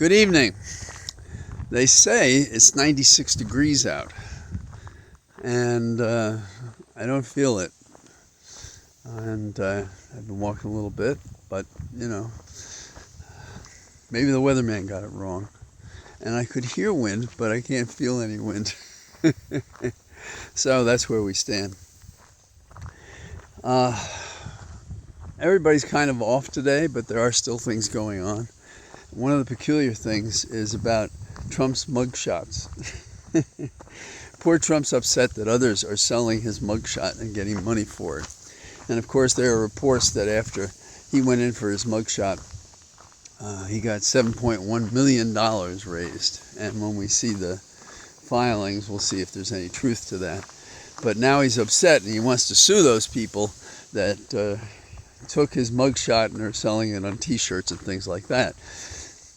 Good evening. They say it's 96 degrees out, and I don't feel it. And I've been walking a little bit, but maybe the weatherman got it wrong. And I could hear wind, but I can't feel any wind. So that's where we stand. Everybody's kind of off today, but there are still things going on. One of the peculiar things is about Trump's mugshots. Poor Trump's upset that others are selling his mugshot and getting money for it. And of course there are reports that after he went in for his mugshot, he got $7.1 million raised. And when we see the filings, we'll see if there's any truth to that. But now he's upset and he wants to sue those people that took his mugshot and are selling it on t-shirts and things like that.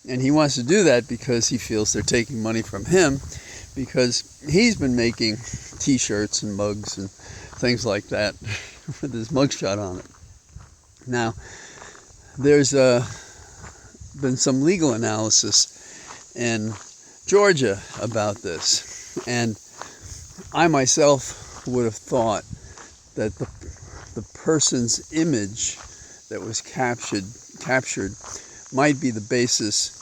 And he wants to do that because he feels they're taking money from him, because he's been making t-shirts and mugs and things like that with his mugshot on it. Now, there's been some legal analysis in Georgia about this, and I myself would have thought that the person's image that was captured might be the basis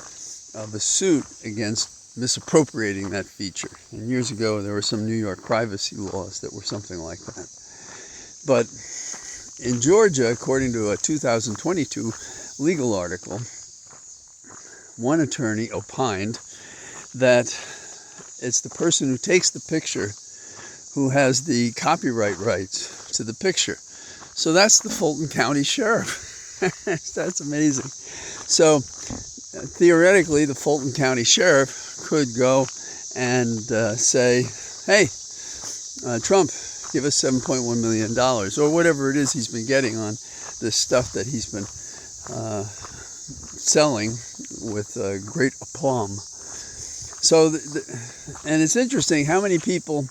of a suit against misappropriating that feature. And years ago there were some New York privacy laws that were something like that. But in Georgia, according to a 2022 legal article, one attorney opined that it's the person who takes the picture who has the copyright rights to the picture. So that's the Fulton County Sheriff. That's amazing. So theoretically, the Fulton County Sheriff could go and say, hey, Trump, give us $7.1 million, or whatever it is he's been getting on this stuff that he's been selling with great aplomb. So, and it's interesting how many people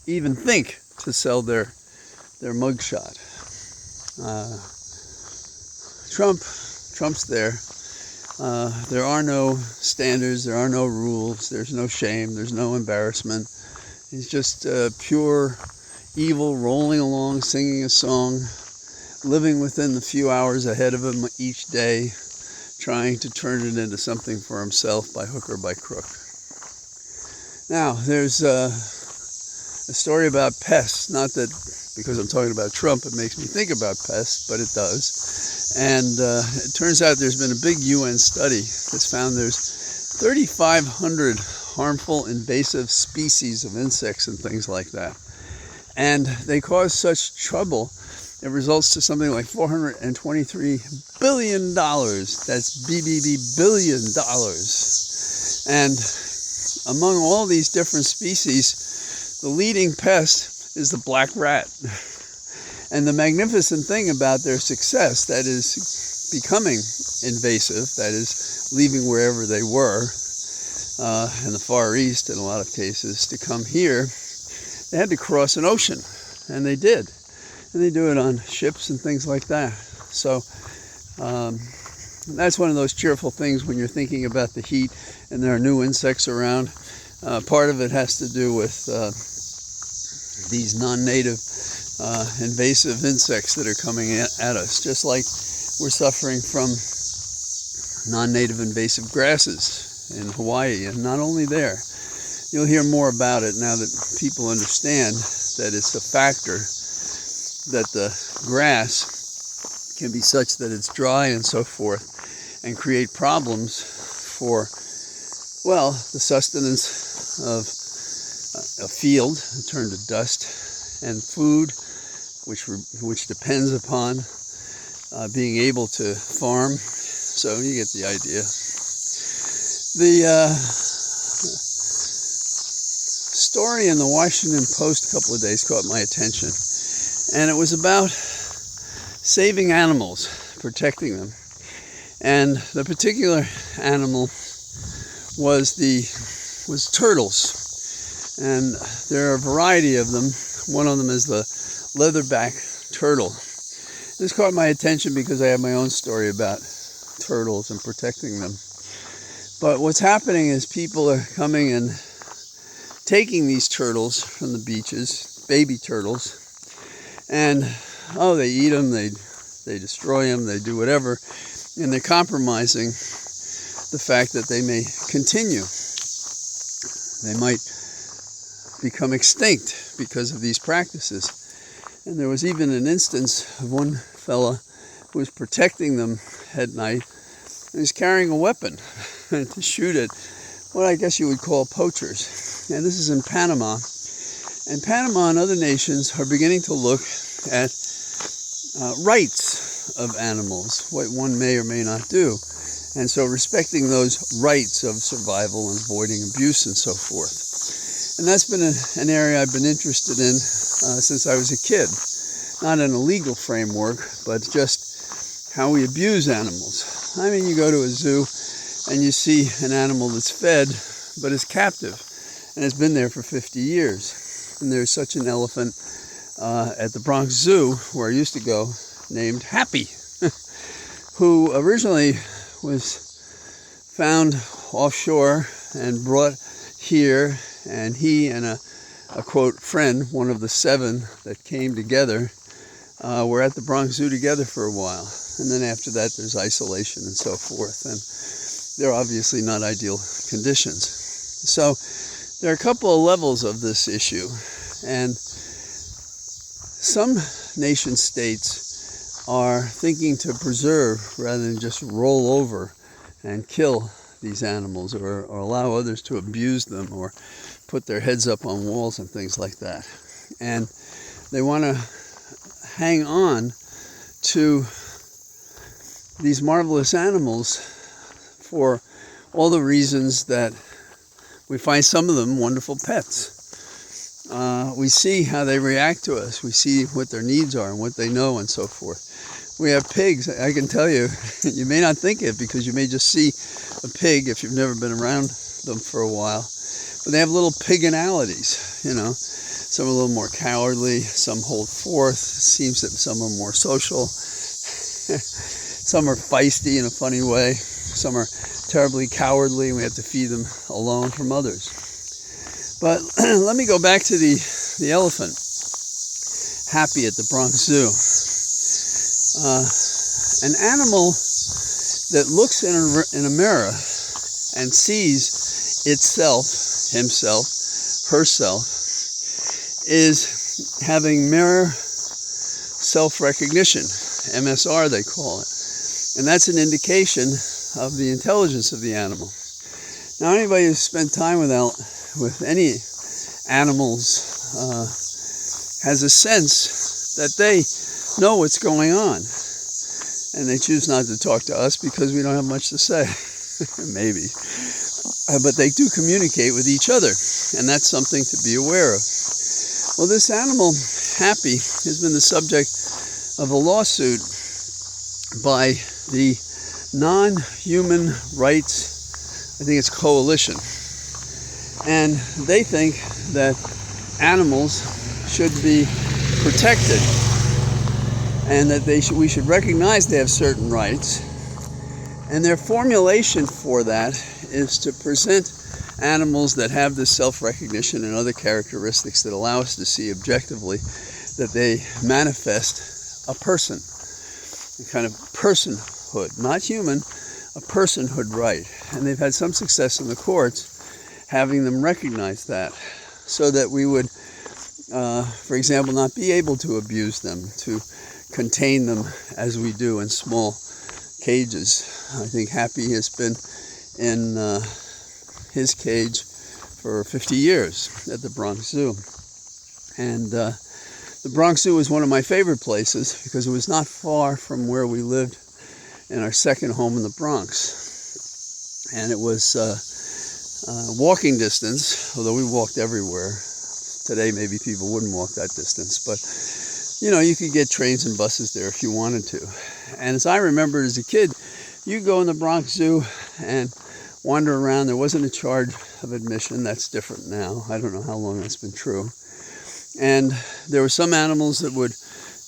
even think to sell their mugshot. Trump's there. There are no standards, there are no rules, there's no shame, there's no embarrassment. He's just pure evil, rolling along, singing a song, living within the few hours ahead of him each day, trying to turn it into something for himself by hook or by crook. Now, there's a story about pests. Not that because I'm talking about Trump it makes me think about pests, but it does. And it turns out there's been a big UN study that's found there's 3,500 harmful invasive species of insects and things like that. And they cause such trouble, it results to something like $423 billion. That's billion dollars. And among all these different species, the leading pest is the black rat. And the magnificent thing about their success, that is becoming invasive, that is leaving wherever they were, in the Far East in a lot of cases, to come here, they had to cross an ocean, and they did. And they do it on ships and things like that. So that's one of those cheerful things when you're thinking about the heat and there are new insects around. Part of it has to do with these non-native invasive insects that are coming at us, just like we're suffering from non-native invasive grasses in Hawaii, and not only there. You'll hear more about it now that people understand that it's a factor that the grass can be such that it's dry and so forth, and create problems for, well, the sustenance of a field turned to dust, and food, which depends upon being able to farm. So you get the idea. The story in the Washington Post a couple of days caught my attention, and it was about saving animals, protecting them. And the particular animal was turtles, and there are a variety of them. One of them is the leatherback turtle. This caught my attention because I have my own story about turtles and protecting them. But what's happening is people are coming and taking these turtles from the beaches, baby turtles, and they eat them, they destroy them, they do whatever, and they're compromising the fact that they may continue. They might become extinct because of these practices. And there was even an instance of one fella who was protecting them at night and was carrying a weapon to shoot at what I guess you would call poachers. And this is in Panama. And Panama and other nations are beginning to look at rights of animals, what one may or may not do. And so respecting those rights of survival and avoiding abuse and so forth. And that's been an area I've been interested in since I was a kid. Not in a legal framework, but just how we abuse animals. I mean, you go to a zoo and you see an animal that's fed, but is captive, and has been there for 50 years. And there's such an elephant at the Bronx Zoo, where I used to go, named Happy, who originally was found offshore and brought here, and he and a quote friend, one of the 7 that came together, were at the Bronx Zoo together for a while. And then after that there's isolation and so forth, and they're obviously not ideal conditions. So there are a couple of levels of this issue, and some nation states are thinking to preserve rather than just roll over and kill these animals, or allow others to abuse them, or put their heads up on walls and things like that. And they want to hang on to these marvelous animals for all the reasons that we find some of them wonderful pets. We see how they react to us. We see what their needs are and what they know and so forth. We have pigs. I can tell you, you may not think it because you may just see a pig if you've never been around them for a while. But they have little pigonalities, you know. Some are a little more cowardly, some hold forth. It seems that some are more social. Some are feisty in a funny way. Some are terribly cowardly, and we have to feed them alone from others. But let me go back to the elephant, Happy at the Bronx Zoo. An animal that looks in a mirror and sees itself, himself, herself, is having mirror self-recognition, MSR they call it. And that's an indication of the intelligence of the animal. Now anybody who's spent time with any animals has a sense that they know what's going on. And they choose not to talk to us because we don't have much to say, maybe. But they do communicate with each other, and that's something to be aware of. Well, this animal, Happy, has been the subject of a lawsuit by the Non-Human Rights, I think it's Coalition. And they think that animals should be protected, and that we should recognize they have certain rights. And their formulation for that is to present animals that have this self-recognition and other characteristics that allow us to see objectively that they manifest a person, a kind of personhood, not human, a personhood right. And they've had some success in the courts having them recognize that, so that we would, for example, not be able to abuse them, to contain them as we do in small cages. I think Happy has been in his cage for 50 years at the Bronx Zoo. And the Bronx Zoo was one of my favorite places because it was not far from where we lived in our second home in the Bronx. And it was walking distance, although we walked everywhere. Today maybe people wouldn't walk that distance, but you know, you could get trains and buses there if you wanted to. And as I remember as a kid, you go in the Bronx Zoo and wander around. There wasn't a charge of admission. That's different now. I don't know how long that's been true. And there were some animals that would,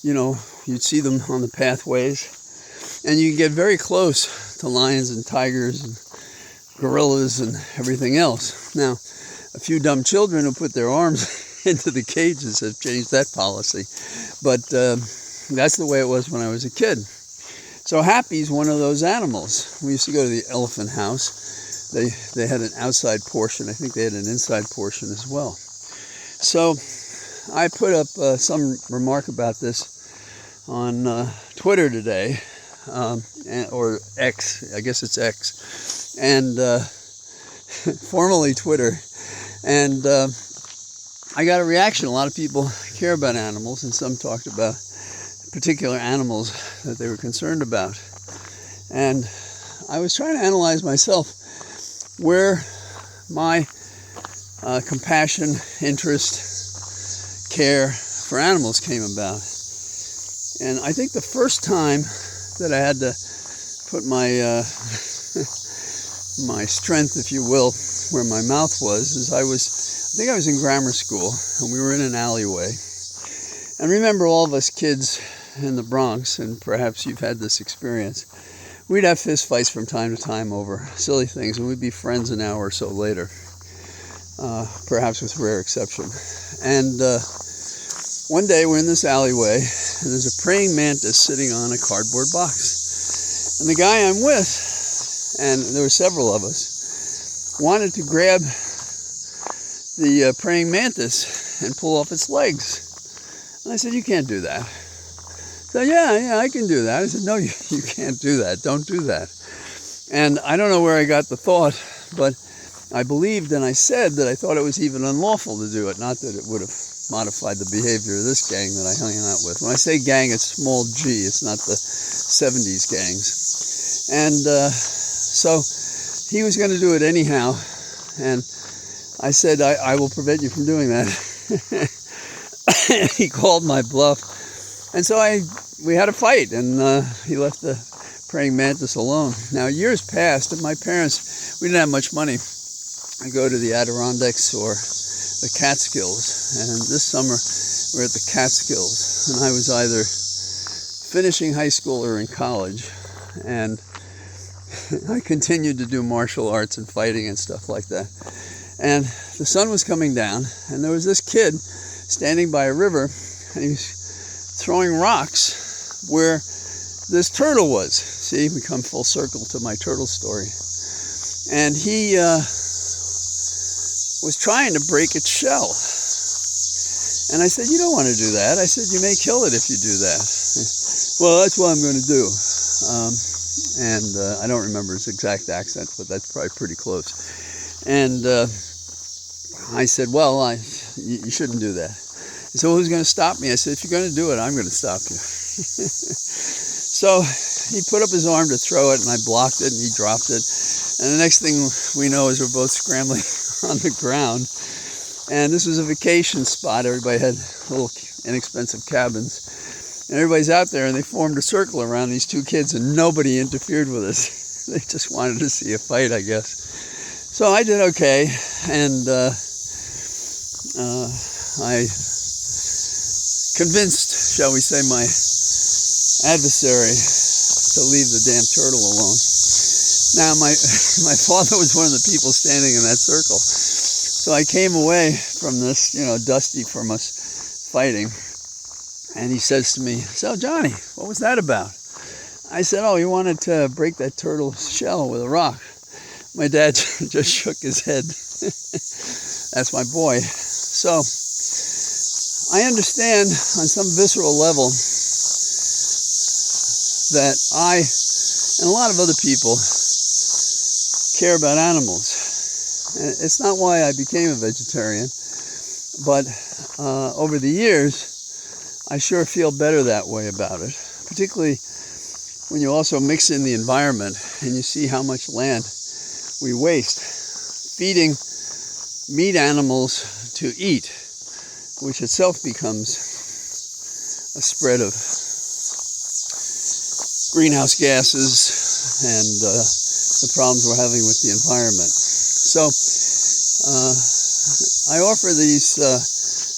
you know, you'd see them on the pathways, and you get very close to lions and tigers and gorillas and everything else. Now, a few dumb children who put their arms into the cages have changed that policy. But that's the way it was when I was a kid. So Happy's one of those animals. We used to go to the elephant house. They had an outside portion. I think they had an inside portion as well. So I put up some remark about this on Twitter today, or X, I guess it's X, and formerly Twitter. And I got a reaction. A lot of people care about animals, and some talked about particular animals that they were concerned about. And I was trying to analyze myself where my compassion, interest, care for animals came about. And I think the first time that I had to put my my strength, if you will, where my mouth was, is I think I was in grammar school, and we were in an alleyway. And remember, all of us kids in the Bronx, and perhaps you've had this experience, we'd have fist fights from time to time over silly things, and we'd be friends an hour or so later, perhaps with rare exception. And one day we're in this alleyway, and there's a praying mantis sitting on a cardboard box. And the guy I'm with, and there were several of us, wanted to grab the praying mantis and pull off its legs. And I said, "You can't do that." He said, yeah, I can do that. I said, "No, you can't do that. Don't do that." And I don't know where I got the thought, but I believed and I said that I thought it was even unlawful to do it, not that it would have modified the behavior of this gang that I hung out with. When I say gang, it's small g, it's not the 70s gangs. And so he was going to do it anyhow, and I said, I will prevent you from doing that. He called my bluff, and so we had a fight, and he left the praying mantis alone. Now, years passed, and my parents, we didn't have much money. I go to the Adirondacks or the Catskills, and this summer we're at the Catskills, and I was either finishing high school or in college, and I continued to do martial arts and fighting and stuff like that. And the sun was coming down, and there was this kid standing by a river, and he was throwing rocks where this turtle was. See, we come full circle to my turtle story. And he was trying to break its shell. And I said, "You don't want to do that." I said, "You may kill it if you do that." "Well, that's what I'm going to do." I don't remember his exact accent, but that's probably pretty close. And I said, "Well, you shouldn't do that." He said, "Well, who's going to stop me?" I said, "If you're going to do it, I'm going to stop you." So he put up his arm to throw it, and I blocked it, and he dropped it. And the next thing we know is we're both scrambling on the ground. And this was a vacation spot. Everybody had little inexpensive cabins. And everybody's out there, and they formed a circle around these two kids, and nobody interfered with us. They just wanted to see a fight, I guess. So I did okay, and I convinced, shall we say, my adversary to leave the damn turtle alone. Now, my father was one of the people standing in that circle. So I came away from this, dusty from us fighting, and he says to me, "So, Johnny, what was that about?" I said, "Oh, he wanted to break that turtle's shell with a rock." My dad just shook his head. That's my boy. So I understand on some visceral level that I and a lot of other people care about animals. And it's not why I became a vegetarian, but over the years, I sure feel better that way about it, particularly when you also mix in the environment and you see how much land we waste feeding meat animals to eat, which itself becomes a spread of greenhouse gases and the problems we're having with the environment. So I offer these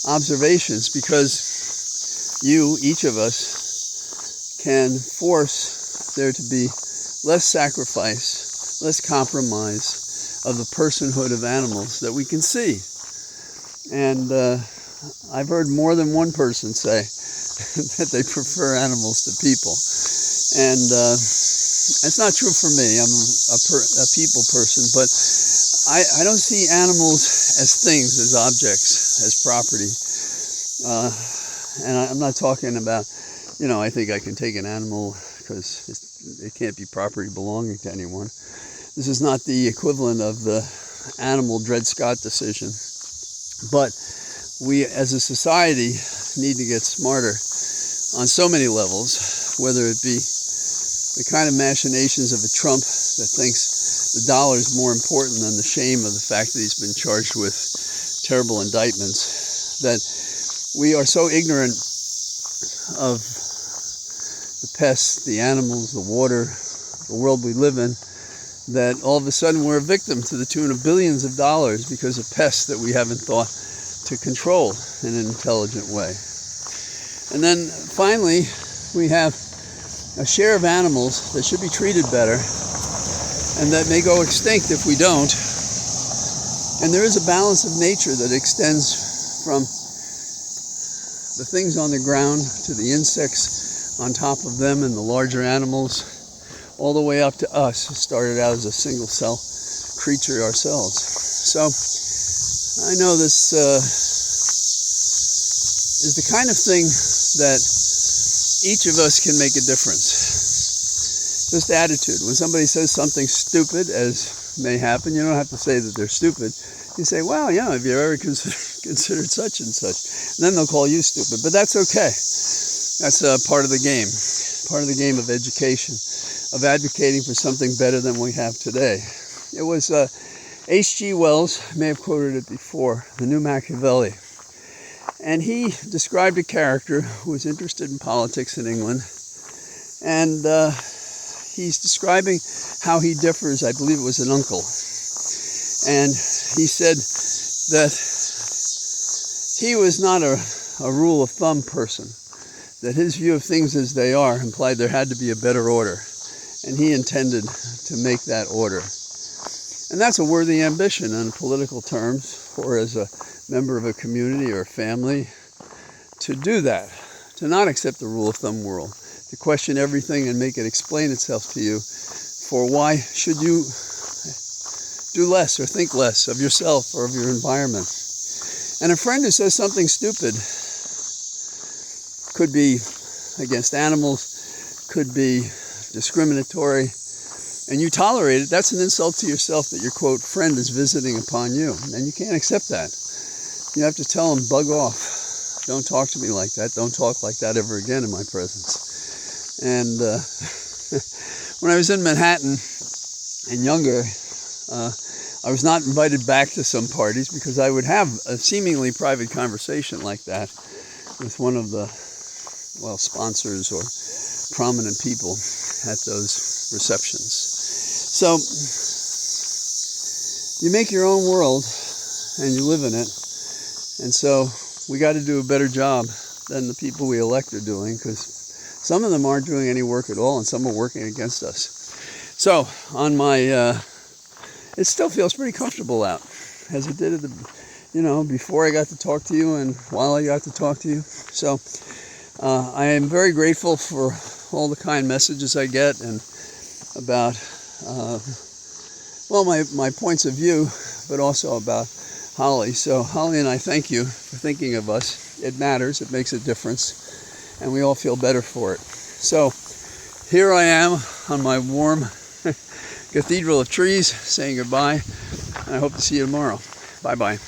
observations because each of us, can force there to be less sacrifice, less compromise, of the personhood of animals that we can see. And I've heard more than one person say that they prefer animals to people. And it's not true for me. I'm a people person, but I don't see animals as things, as objects, as property. And I'm not talking about, I think I can take an animal because it can't be property belonging to anyone. This is not the equivalent of the animal Dred Scott decision. But we as a society need to get smarter on so many levels, whether it be the kind of machinations of a Trump that thinks the dollar is more important than the shame of the fact that he's been charged with terrible indictments, that we are so ignorant of the pests, the animals, the water, the world we live in, that all of a sudden we're a victim to the tune of billions of dollars because of pests that we haven't thought to control in an intelligent way. And then finally, we have a share of animals that should be treated better and that may go extinct if we don't. And there is a balance of nature that extends from the things on the ground to the insects on top of them and the larger animals, all the way up to us, who started out as a single cell creature ourselves. So I know this is the kind of thing that each of us can make a difference. Just attitude. When somebody says something stupid, as may happen, you don't have to say that they're stupid. You say, wow, have you ever considered such and such? And then they'll call you stupid. But that's okay. That's part of the game. Part of the game of education, of advocating for something better than we have today. It was H.G. Wells, I may have quoted it before, The New Machiavelli. And he described a character who was interested in politics in England. And he's describing how he differs, I believe it was an uncle. And he said that he was not a rule of thumb person, that his view of things as they are implied there had to be a better order. And he intended to make that order. And that's a worthy ambition in political terms, or as a member of a community or a family, to do that, to not accept the rule of thumb world, to question everything and make it explain itself to you for why should you do less or think less of yourself or of your environment. And a friend who says something stupid could be against animals, could be discriminatory, and you tolerate it, that's an insult to yourself that your, quote, friend is visiting upon you. And you can't accept that. You have to tell them, bug off. Don't talk to me like that. Don't talk like that ever again in my presence. And when I was in Manhattan and younger, I was not invited back to some parties because I would have a seemingly private conversation like that with one of the, sponsors or prominent people at those receptions. So you make your own world and you live in it. And so we got to do a better job than the people we elect are doing, because some of them aren't doing any work at all and some are working against us. So on my, it still feels pretty comfortable out, as it did at the, before I got to talk to you and while I got to talk to you. So I am very grateful for all the kind messages I get and about, my points of view, but also about Holly. So Holly and I thank you for thinking of us. It matters, it makes a difference, and we all feel better for it. So here I am on my warm cathedral of trees saying goodbye, and I hope to see you tomorrow. Bye-bye.